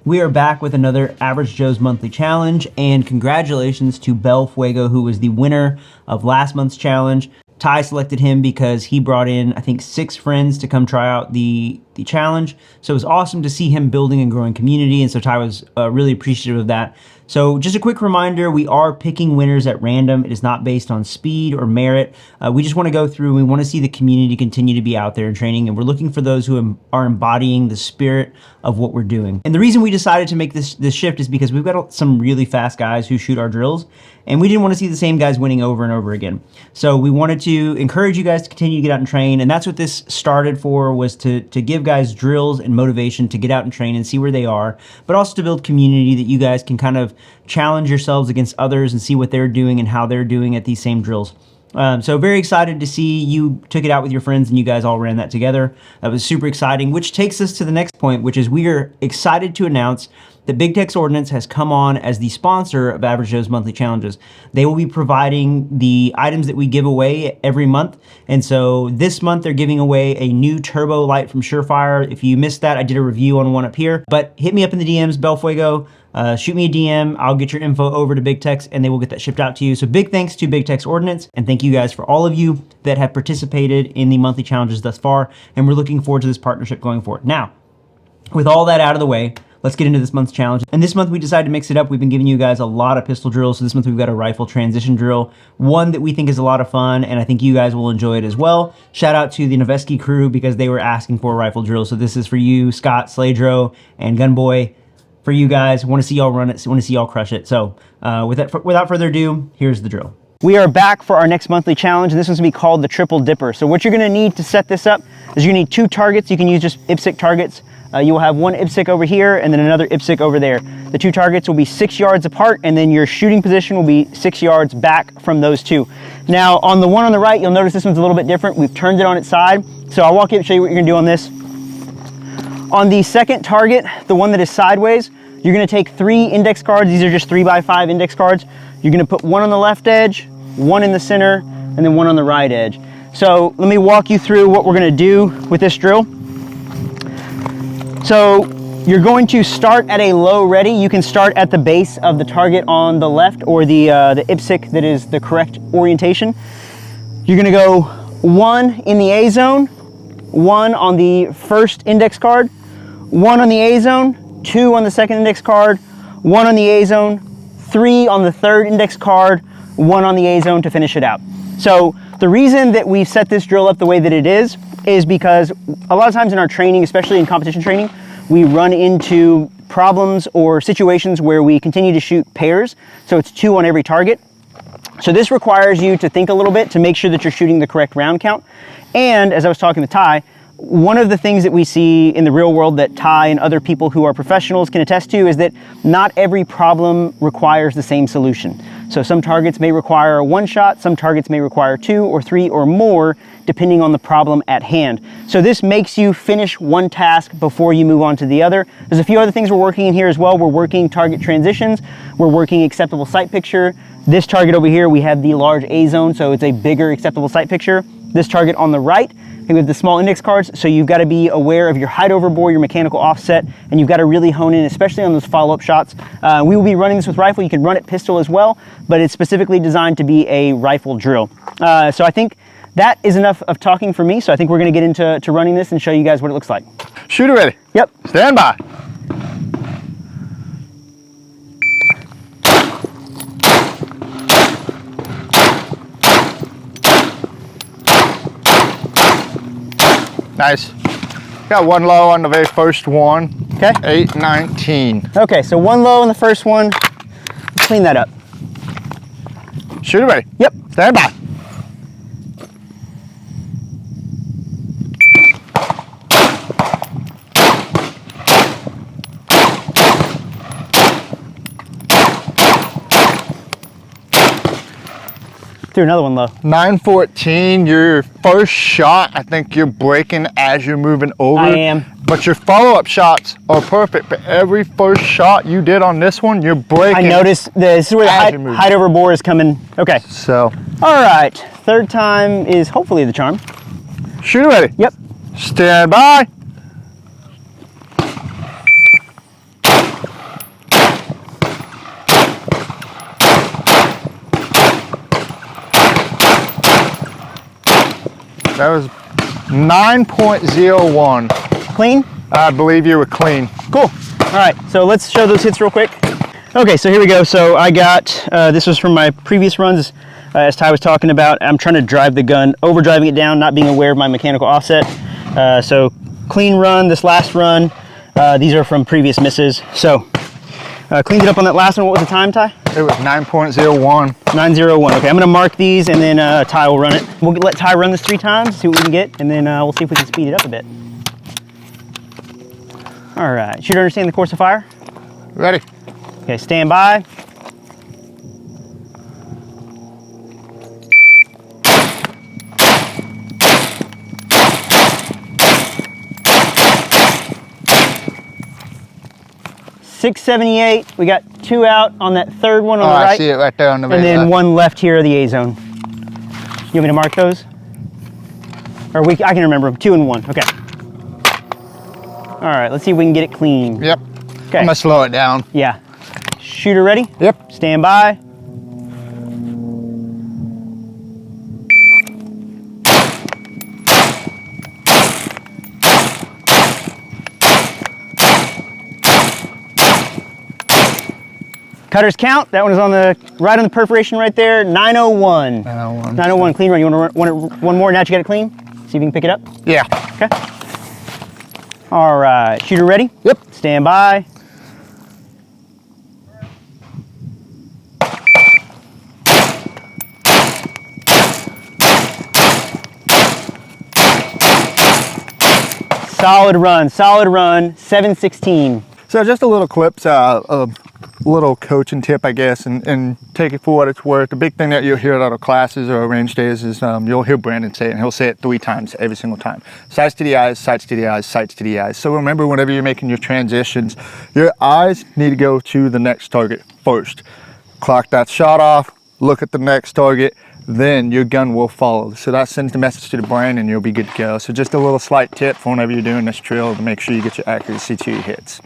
We are back with another Average Joe's Monthly Challenge, and congratulations to Bel Fuego, who was the winner of last month's challenge. Ty selected him because he brought in, I think, 6 friends to come try out the challenge. So it was awesome to see him building and growing community, and so Ty was really appreciative of that. So just a quick reminder, we are picking winners at random. It is not based on speed or merit. We just want to go through, we want to see the community continue to be out there and training, and we're looking for those who are embodying the spirit of what we're doing. And the reason we decided to make this shift is because we've got some really fast guys who shoot our drills, and we didn't want to see the same guys winning over and over again. So we wanted to encourage you guys to continue to get out and train, and that's what this started for, was to give guys drills and motivation to get out and train and see where they are, but also to build community that you guys can kind of challenge yourselves against others and see what they're doing and how they're doing at these same drills. So very excited to see you took it out with your friends and you guys all ran that together. That was super exciting, which takes us to the next point, which is we are excited to announce that Big Tex Ordnance has come on as the sponsor of Average Joe's Monthly Challenges. They will be providing the items that we give away every month. And so this month they're giving away a new turbo light from Surefire. If you missed that, I did a review on one up here, but hit me up in the DMs, Bel Fuego. Shoot me a DM, I'll get your info over to Big Tex and they will get that shipped out to you. So big thanks to Big Tex Ordnance, and thank you guys for all of you that have participated in the monthly challenges thus far, and we're looking forward to this partnership going forward. Now, with all that out of the way, let's get into this month's challenge. And this month we decided to mix it up. We've been giving you guys a lot of pistol drills. So this month we've got a rifle transition drill, one that we think is a lot of fun, and I think you guys will enjoy it as well. Shout out to the Noveski crew because they were asking for a rifle drill. So this is for you, Scott, Sladro, and Gunboy. For you guys, want to see y'all run it, want to see y'all crush it. So without further ado, here's the drill. We are back for our next monthly challenge, and this one's gonna be called the Triple Dipper. So what you're gonna need to set this up is you're gonna need 2 targets. You can use just IPSC targets. You will have one IPSC over here and then another IPSC over there. The 2 targets will be 6 yards apart, and then your shooting position will be 6 yards back from those 2. Now, on the one on the right, you'll notice this one's a little bit different. We've turned it on its side. So I'll walk you up and show you what you're gonna do on this. On the second target, the one that is sideways, you're gonna take 3 index cards. These are just 3x5 index cards. You're gonna put 1 on the left edge, 1 in the center, and then 1 on the right edge. So let me walk you through what we're gonna do with this drill. So you're going to start at a low ready. You can start at the base of the target on the left, or the IPSC that is the correct orientation. You're gonna go 1 in the A zone, 1 on the first index card, 1 on the A zone, 2 on the second index card, 1 on the A zone, 3 on the third index card, 1 on the A zone to finish it out. So the reason that we set this drill up the way that it is because a lot of times in our training, especially in competition training, we run into problems or situations where we continue to shoot pairs. So it's 2 on every target. So this requires you to think a little bit to make sure that you're shooting the correct round count. And as I was talking to Ty, one of the things that we see in the real world that Ty and other people who are professionals can attest to is that not every problem requires the same solution. So some targets may require a 1 shot, some targets may require 2 or 3 or more, depending on the problem at hand. So this makes you finish one task before you move on to the other. There's a few other things we're working in here as well. We're working target transitions, we're working acceptable sight picture. This target over here, we have the large A zone, so it's a bigger acceptable sight picture. This target on the right, we have the small index cards, so you've got to be aware of your height over bore, your mechanical offset, and you've got to really hone in, especially on those follow-up shots. We will be running this with rifle. You can run it pistol as well, but it's specifically designed to be a rifle drill. So I think that is enough of talking for me, so I think we're going to get into running this and show you guys what it looks like. Shooter ready. Yep. Stand by. Nice. Got 1 low on the very first one. Okay. 819. Okay, so 1 low on the first one. Let's clean that up. Shooter ready. Yep. Stand by. Threw another 1 low. 914, your first shot, I think you're braking as you're moving over. I am. But your follow-up shots are perfect. But every first shot you did on this one, you're braking. I noticed this is where the height over bore is coming. Okay. So. All right. Third time is hopefully the charm. Shooter ready. Yep. Stand by. That was 9.01. Clean? I believe you were clean. Cool. All right, so let's show those hits real quick. Okay, so here we go. So I got, this was from my previous runs, as Ty was talking about. I'm trying to drive the gun, overdriving it down, not being aware of my mechanical offset. So clean run, this last run. These are from previous misses. So cleaned it up on that last one. What was the time, Ty? It was 9.01. 9:01. Okay, I'm gonna mark these and then Ty will run it. We'll let Ty run this 3 times, see what we can get, and then we'll see if we can speed it up a bit. All right, shooter, understand the course of fire? Ready? Okay, stand by. .678. We got 2 out on that 3rd one on the right. I see it right there on the and then left. 1 left here of the A zone. You want me to mark those? Or I can remember them. 2 and 1. Okay. All right, let's see if we can get it clean. Yep. Okay. I'm gonna slow it down. Yeah. Shooter ready? Yep. Stand by. Cutters count. That one is on the right on the perforation right there. 901. 901. 901. Clean run. You want it one more? Now that you got it clean? See if you can pick it up. Yeah. Okay. All right. Shooter ready? Yep. Stand by. Solid run. Solid run. 716. So just a little clips, a little coaching tip, I guess, and take it for what it's worth. The big thing that you'll hear at other classes or range days is you'll hear Brandon say it, and he'll say it 3 times every single time. Sights to the eyes, sights to the eyes, sights to the eyes. So remember, whenever you're making your transitions, your eyes need to go to the next target first. Clock that shot off, look at the next target, then your gun will follow. So that sends the message to the brain and you'll be good to go. So just a little slight tip for whenever you're doing this drill to make sure you get your accuracy to your hits.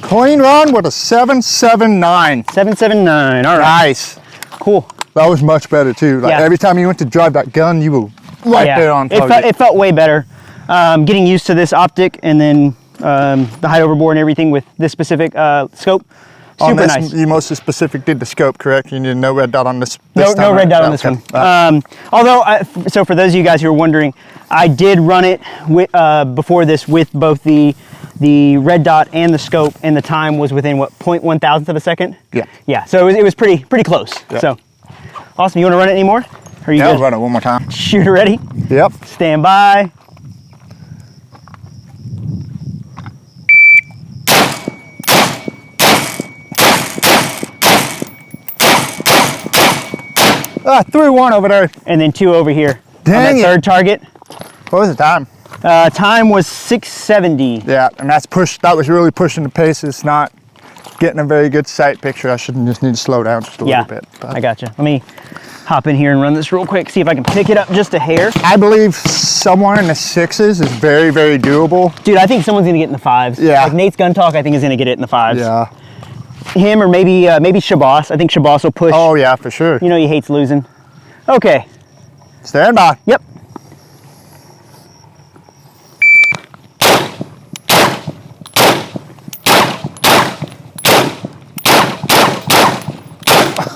Clean run with a 779. 779. All right. Nice. Cool. That was much better too. Like Yeah. every time you went to drive that gun, you were right there on target. It felt way better. Getting used to this optic and then the height overbore and everything with this specific scope. On Super this, nice. you most specific did the scope, correct? You did no red dot on this. No time, red dot right? on this Okay. one. Although, so for those of you guys who are wondering, I did run it with, before this with both the red dot and the scope, and the time was within what, 0.1 thousandth of a second? Yeah. Yeah, so it was pretty close. Yeah. So, awesome. You want to run it anymore? Or are you Yeah, good? I'll run it one more time. Shooter ready? Yep. Stand by. Ah, 3-1 over there. And then 2 over here. Dang on it. that 3rd target. What was the time? Time was 670. Yeah, and that's push. That was really pushing the pace. It's not getting a very good sight picture. I should just need to slow down just a little bit. But I gotcha. Let me hop in here and run this real quick, see if I can pick it up just a hair. I believe somewhere in the 6s is very, very doable. Dude, I think someone's gonna get in the 5s. Yeah. Like Nate's Gun Talk, I think is gonna get it in the 5s. Yeah. Him or maybe Shabazz. I think Shabazz will push. Oh yeah, for sure. You know he hates losing. Okay. Stand by. Yep.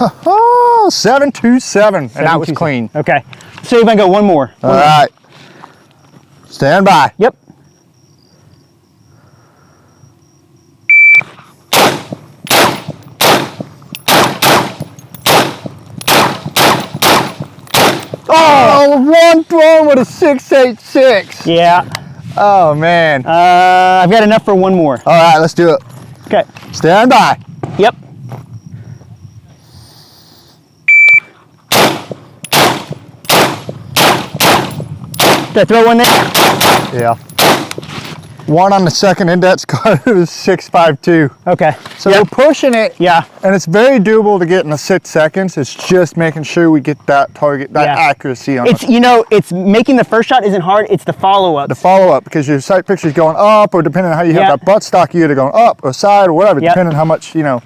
Oh, 727, and that was clean. Okay. So if I go one more. All right. Stand by. Yep. Oh, one throw with a 686. Yeah. Oh man. I've got enough for one more. All right, let's do it. Okay. Stand by. Yep. Did I throw one there? Yeah. one on the second index card was 6.52. Okay. So we're pushing it. Yeah. And it's very doable to get in the 6 seconds. It's just making sure we get that target, that accuracy on it. You know, it's making the first shot isn't hard. It's the follow-up. The follow-up, because your sight picture is going up, or depending on how you have that buttstock, you're either going up or side or whatever, depending on how much, you know,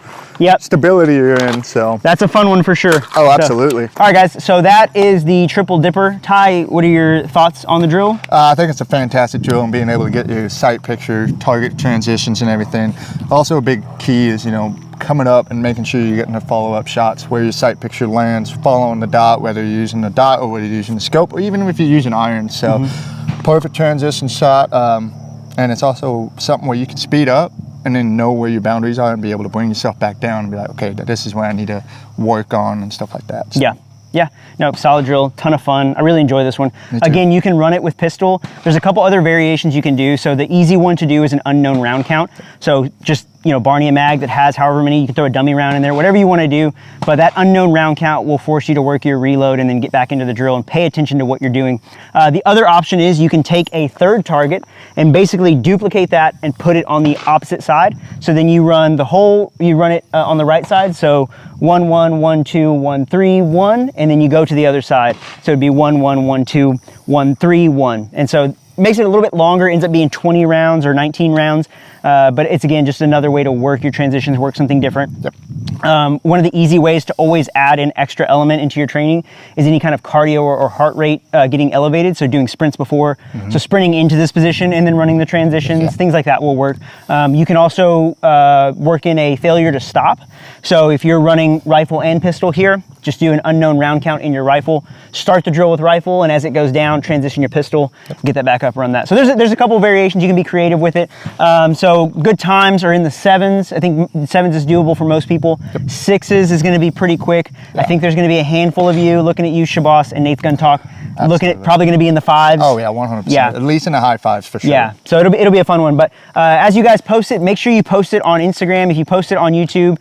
stability you're in. So that's a fun one for sure. Oh, absolutely. So, all right, guys. So that is the triple dipper. Ty, what are your thoughts on the drill? I think it's a fantastic drill, and being able to get your sight picture, target transitions, and everything. Also, a big key is, you know, coming up and making sure you're getting the follow-up shots where your sight picture lands, following the dot, whether you're using the dot or whether you're using the scope, or even if you're using iron. So perfect transition shot, and it's also something where you can speed up and then know where your boundaries are and be able to bring yourself back down and be like, okay, this is where I need to work on and stuff like that. So. Yeah, no, solid drill, ton of fun. I really enjoy this one. Again, you can run it with pistol. There's a couple other variations you can do. So the easy one to do is an unknown round count. So just, you know, Barney a mag that has however many, you can throw a dummy round in there, whatever you want to do. But that unknown round count will force you to work your reload and then get back into the drill and pay attention to what you're doing. The other option is you can take a third target and basically duplicate that and put it on the opposite side. So then you run the whole, you run it on the right side. So 1, 1, 1, 2, 1, 3, 1, and then you go to the other side. So it'd be 1, 1, 1, 2, 1, 3, 1. And so it makes it a little bit longer, ends up being 20 rounds or 19 rounds. But it's, again, just another way to work your transitions, work something different. Yep. One of the easy ways to always add an extra element into your training is any kind of cardio or heart rate getting elevated. So doing sprints before, so sprinting into this position and then running the transitions, things like that will work. You can also work in a failure to stop. So if you're running rifle and pistol here, just do an unknown round count in your rifle, start the drill with rifle, and as it goes down, transition your pistol, get that back up, run that. So there's a couple of variations, you can be creative with it. So good times are in the 7s. I think 7s is doable for most people. 6s is gonna be pretty quick. I think there's gonna be a handful of you looking at you, Shabazz and Nate's Gun Talk, looking at probably gonna be in the 5s. Oh yeah, 100%. Yeah. At least in the high 5s for sure. Yeah, so it'll be a fun one. But as you guys post it, make sure you post it on Instagram. If you post it on YouTube,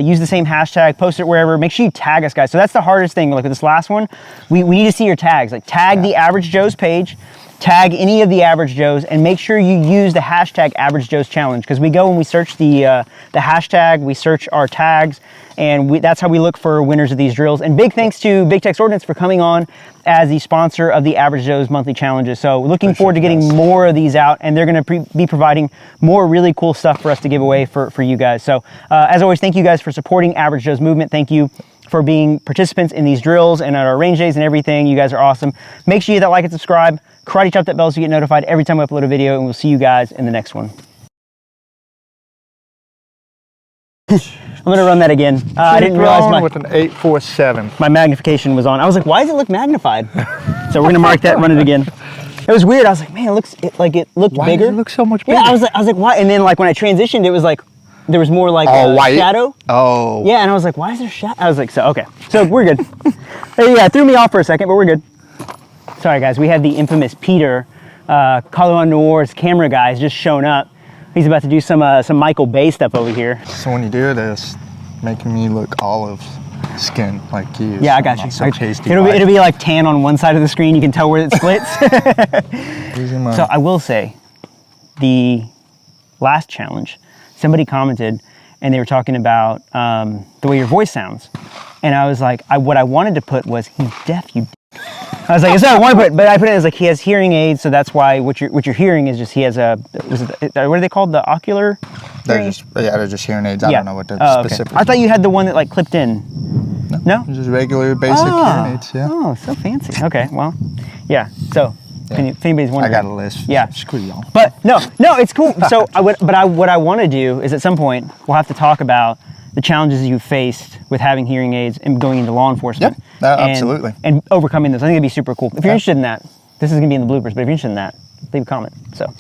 use the same hashtag, post it wherever. Make sure you tag us, guys. So that's the hardest thing. Like with this last one, we need to see your tags. Like tag the Average Joe's page, tag any of the Average Joes, and make sure you use the hashtag Average Joe's Challenge, because we go and we search the hashtag, we search our tags, and that's how we look for winners of these drills. And big thanks to Big Tex Ordnance for coming on as the sponsor of the Average Joe's monthly challenges. So looking forward to getting more of these out, and they're going to be providing more really cool stuff for us to give away for you guys. So as always, thank you guys for supporting Average Joe's movement. Thank you for being participants in these drills and at our range days and everything. You guys are awesome. Make sure you hit that like and subscribe. Karate chop that bell so you get notified every time we upload a video, and we'll see you guys in the next one. I'm gonna run that again. I didn't realize with an 847. My magnification was on. I was like, why does it look magnified? So we're gonna mark that, run it again. It was weird. I was like, man, it looked bigger. Why does it look so much bigger? Yeah, I was like, why? And then like when I transitioned, it was like, there was more like white shadow. Oh. Yeah, and I was like, why is there shadow? I was like, so, okay. So we're good. Yeah, it threw me off for a second, but we're good. Sorry guys, we had the infamous Peter, Colorado Noir's camera guy, has just shown up. He's about to do some Michael Bay stuff over here. So when you do this, making me look olive skin like you. Yeah, I got you. So tasty. It'll be like tan on one side of the screen. You can tell where it splits. So I will say, the last challenge, somebody commented and they were talking about the way your voice sounds. And I was like, what I wanted to put was, he's deaf, you dick. I was like, it's not what I want to put, but I put it as like, he has hearing aids, so that's why what you're hearing is just, he has what are they called? The ocular? They're just hearing aids. I don't know what they're specific. I thought you had the one that like clipped in. No? Just regular basic hearing aids, yeah. Oh, so fancy. Okay, well, yeah, so. If anybody's wondering. I got a list. Yeah. Screw y'all. But no, it's cool. So what I want to do is at some point, we'll have to talk about the challenges you faced with having hearing aids and going into law enforcement. Yep, absolutely. And overcoming those. I think it'd be super cool. If you're interested in that, this is going to be in the bloopers, but if you're interested in that, leave a comment. So.